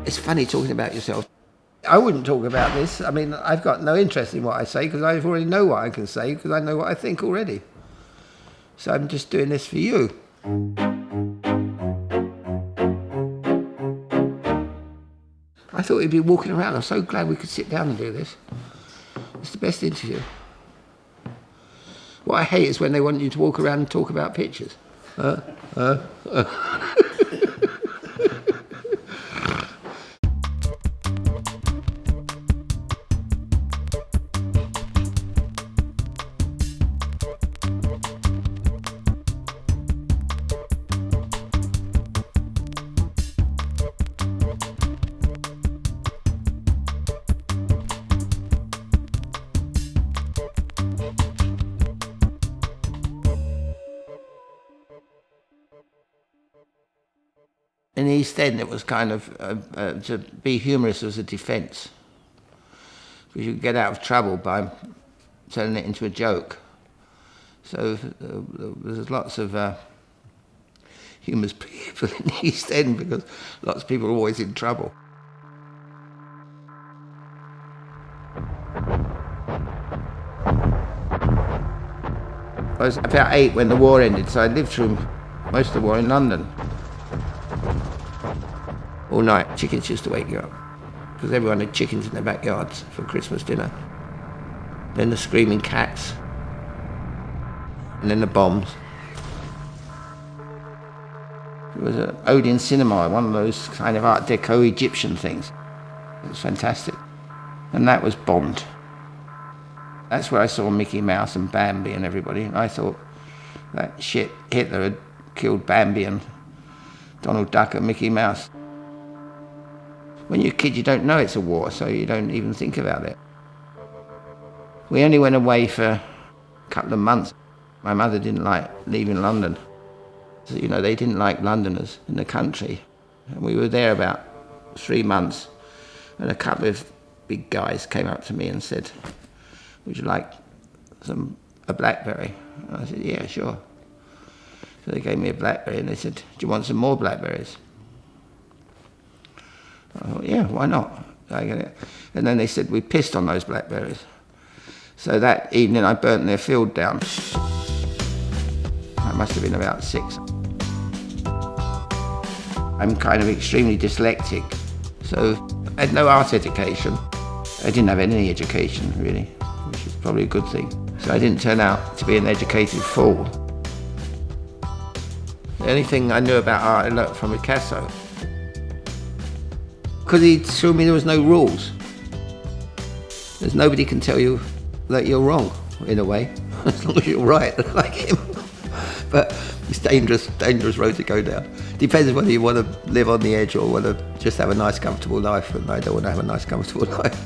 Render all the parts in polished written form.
It's funny talking about yourself. I wouldn't talk about this. I mean, I've got no interest in what I say because I already know what I can say because I know what I think already. So I'm just doing this for you. I thought we'd be walking around. I'm so glad we could sit down and do this. It's the best interview. What I hate is when they want you to walk around and talk about pictures. In the East End, it was kind of, to be humorous was a defence. Because you could get out of trouble by turning it into a joke. So there's lots of humorous people in the East End because lots of people are always in trouble. I was about 8 when the war ended, so I lived through most of the war in London. All night, chickens used to wake you up, because everyone had chickens in their backyards for Christmas dinner. Then the screaming cats, and then the bombs. It was an Odeon cinema, one of those kind of Art Deco Egyptian things. It was fantastic. And that was bombed. That's where I saw Mickey Mouse and Bambi and everybody, and I thought that shit, Hitler had killed Bambi and Donald Duck and Mickey Mouse. When you're a kid, you don't know it's a war, so you don't even think about it. We only went away for a couple of months. My mother didn't like leaving London. So, you know, they didn't like Londoners in the country. And we were there about 3 months, and a couple of big guys came up to me and said, "Would you like a BlackBerry?" And I said, "Yeah, sure." So they gave me a BlackBerry, and they said, "Do you want some more Blackberries?" I thought, yeah, why not? And then they said, "We pissed on those Blackberries." So that evening I burnt their field down. I must have been about 6. I'm kind of extremely dyslexic, so I had no art education. I didn't have any education, really, which is probably a good thing. So I didn't turn out to be an educated fool. The only thing I knew about art I learnt from Picasso. Because he showed me there was no rules. There's nobody can tell you that you're wrong, in a way, as long as you're right, like him. But it's dangerous road to go down. Depends whether you want to live on the edge or want to just have a nice, comfortable life, and I don't want to have a nice, comfortable life.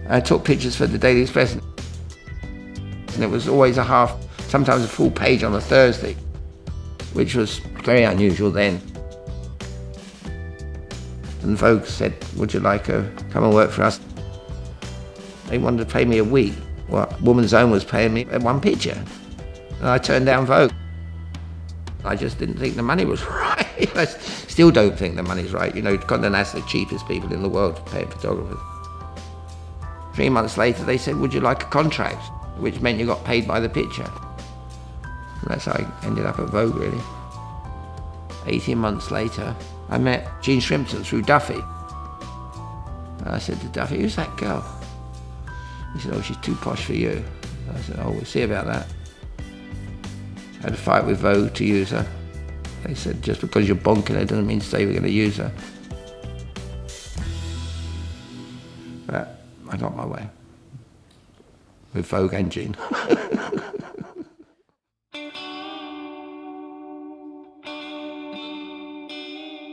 I took pictures for the Daily Express, and it was always sometimes a full page on a Thursday, which was very unusual then. And Vogue said, "Would you like to come and work for us?" They wanted to pay me a week. Well, Woman's Own was paying me 1 picture. And I turned down Vogue. I just didn't think the money was right. I still don't think the money's right. You know, Condé Nast are the cheapest people in the world paying photographers. 3 months later, they said, "Would you like a contract?" Which meant you got paid by the picture. And that's how I ended up at Vogue, really. 18 months later, I met Jean Shrimpton through Duffy. And I said to Duffy, "Who's that girl?" He said, "Oh, she's too posh for you." I said, "Oh, we'll see about that." I had a fight with Vogue to use her. They said, "Just because you're bonking her doesn't mean to say we're going to use her." But I got my way with Vogue and Jean.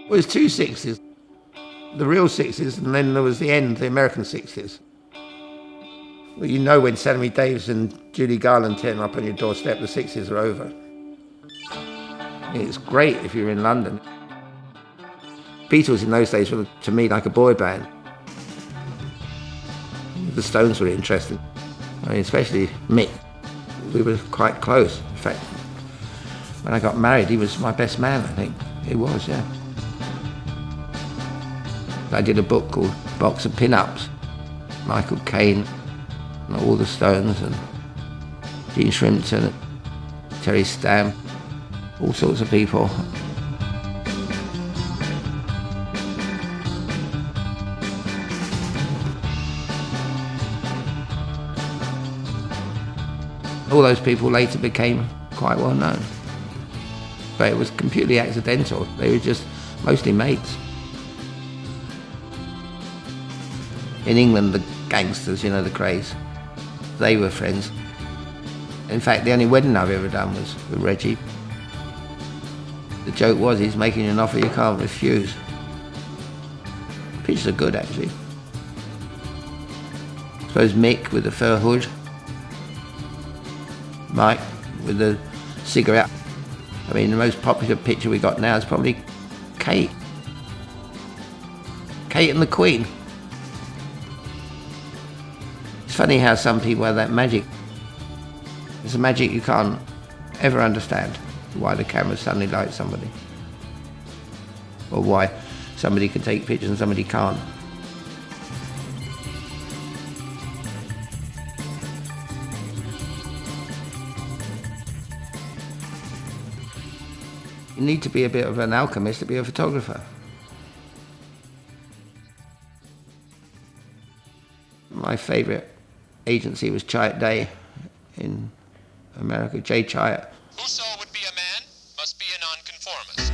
Well, there's 2 60s. The real 60s, and then there was the end, the American 60s. Well, you know when Sammy Davis and Judy Garland turn up on your doorstep, the 60s are over. It's great if you're in London. Beatles in those days were, to me, like a boy band. The Stones were interesting. I mean, especially Mick. We were quite close. In fact, When I got married, he was my best man, I think. He was, yeah. I did a book called Box of Pin-Ups. Michael Caine, and all the Stones, and Gene Shrimpton, and Terry Stamp, all sorts of people. All those people later became quite well known. But it was completely accidental. They were just mostly mates. In England, the gangsters, you know, the Crays, they were friends. In fact, the only wedding I've ever done was with Reggie. The joke was he's making you an offer you can't refuse. Pictures are good, actually. I suppose Mick with the fur hood, Mike with the cigarette. I mean, the most popular picture we got now is probably Kate. Kate and the Queen. It's funny how some people have that magic. It's a magic you can't ever understand, why the camera suddenly lights somebody. Or why somebody can take pictures and somebody can't. You need to be a bit of an alchemist to be a photographer. My favourite agency was Chiat Day in America, Jay Chiat. Whoso would be a man must be a nonconformist.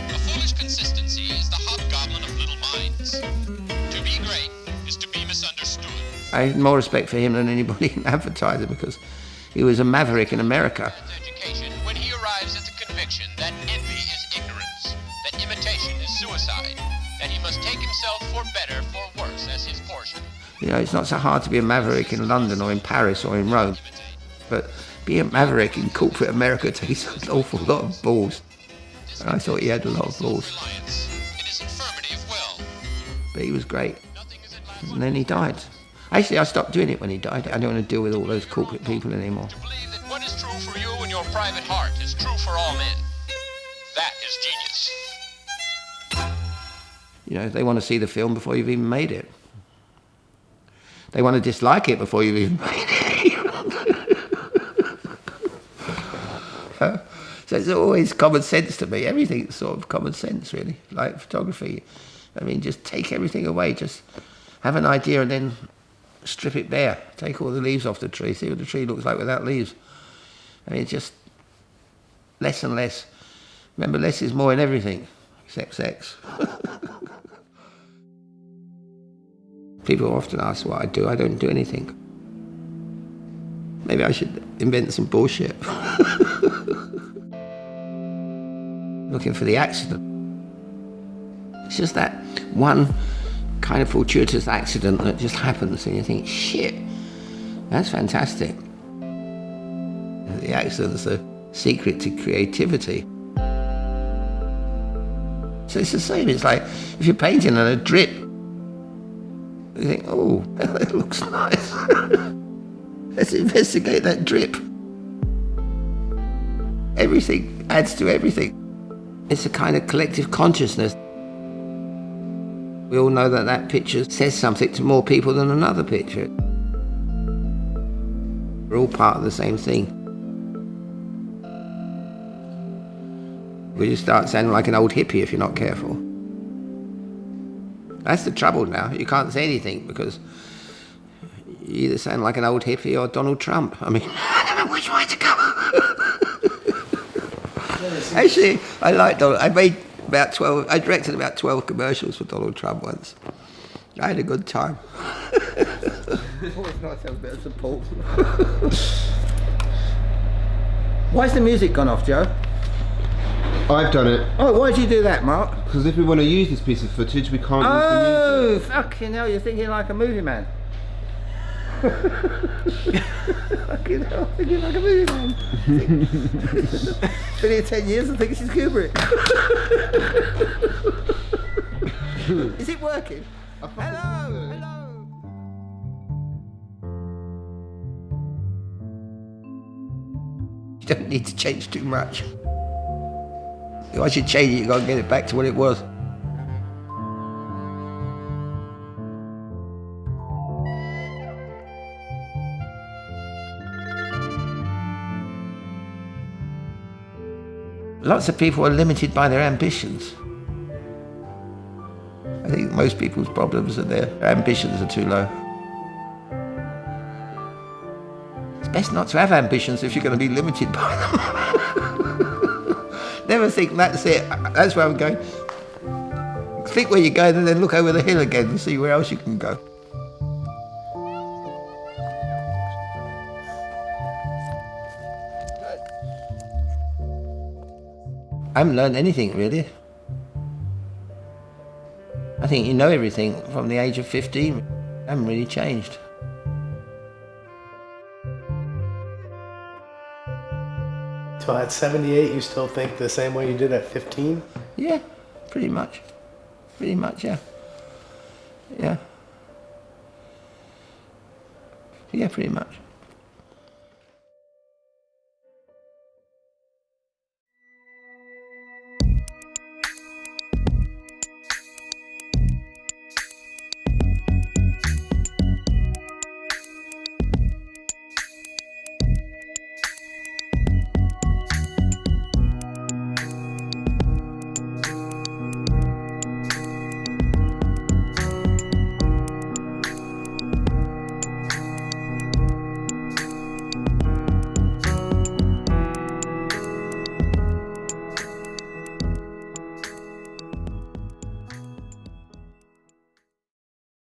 A foolish consistency is the hobgoblin of little minds. To be great is to be misunderstood. I had more respect for him than anybody in advertising because he was a maverick in America. Education, when he arrives at the conviction that envy is ignorance, that imitation is suicide, that he must take himself for better, for worse, as his portion. You know, it's not so hard to be a maverick in London or in Paris or in Rome, but being a maverick in corporate America takes an awful lot of balls. And I thought he had a lot of balls. It is infirmity of will. But he was great. And then he died. Actually, I stopped doing it when he died. I don't want to deal with all those corporate people anymore. To believe that what is true for you in your private heart is true for all men. That is genius. You know, they want to see the film before you've even made it. They want to dislike it before you've even made it. So it's always common sense to me. Everything's sort of common sense, really, like photography. I mean, just take everything away. Just have an idea and then strip it bare. Take all the leaves off the tree. See what the tree looks like without leaves. I mean, just less and less. Remember, less is more in everything, except sex. People often ask what I do. I don't do anything. Maybe I should invent some bullshit. Looking for the accident. It's just that one kind of fortuitous accident that just happens and you think, shit, that's fantastic. The accident's the secret to creativity. So it's the same. It's like if you're painting on a drip, you think, oh, that looks nice. Let's investigate that drip. Everything adds to everything. It's a kind of collective consciousness. We all know that that picture says something to more people than another picture. We're all part of the same thing. We just start sounding like an old hippie if you're not careful. That's the trouble now. You can't say anything because you either sound like an old hippie or Donald Trump. I mean, I don't know which way to go. Actually, I like Donald. I directed about 12 commercials for Donald Trump once. I had a good time. It's always nice to have a bit of support. Why's the music gone off, Joe? I've done it. Oh, why'd you do that, Mark? Because if we want to use this piece of footage, we can't use the music. Oh, fucking hell, you're thinking like a movie man. Fucking hell, thinking like a movie man. Been here 10 years and think this is Kubrick. Is it working? Hello, hello. You don't need to change too much. Once you change it, you've got to get it back to what it was. Lots of people are limited by their ambitions. I think most people's problems are their ambitions are too low. It's best not to have ambitions if you're going to be limited by them. Never think that's it, that's where I'm going. Think where you're going and then look over the hill again and see where else you can go. I haven't learned anything really. I think you know everything from the age of 15. I haven't really changed. So at 78, you still think the same way you did at 15? Yeah, pretty much. Pretty much, yeah. Yeah. Yeah, pretty much.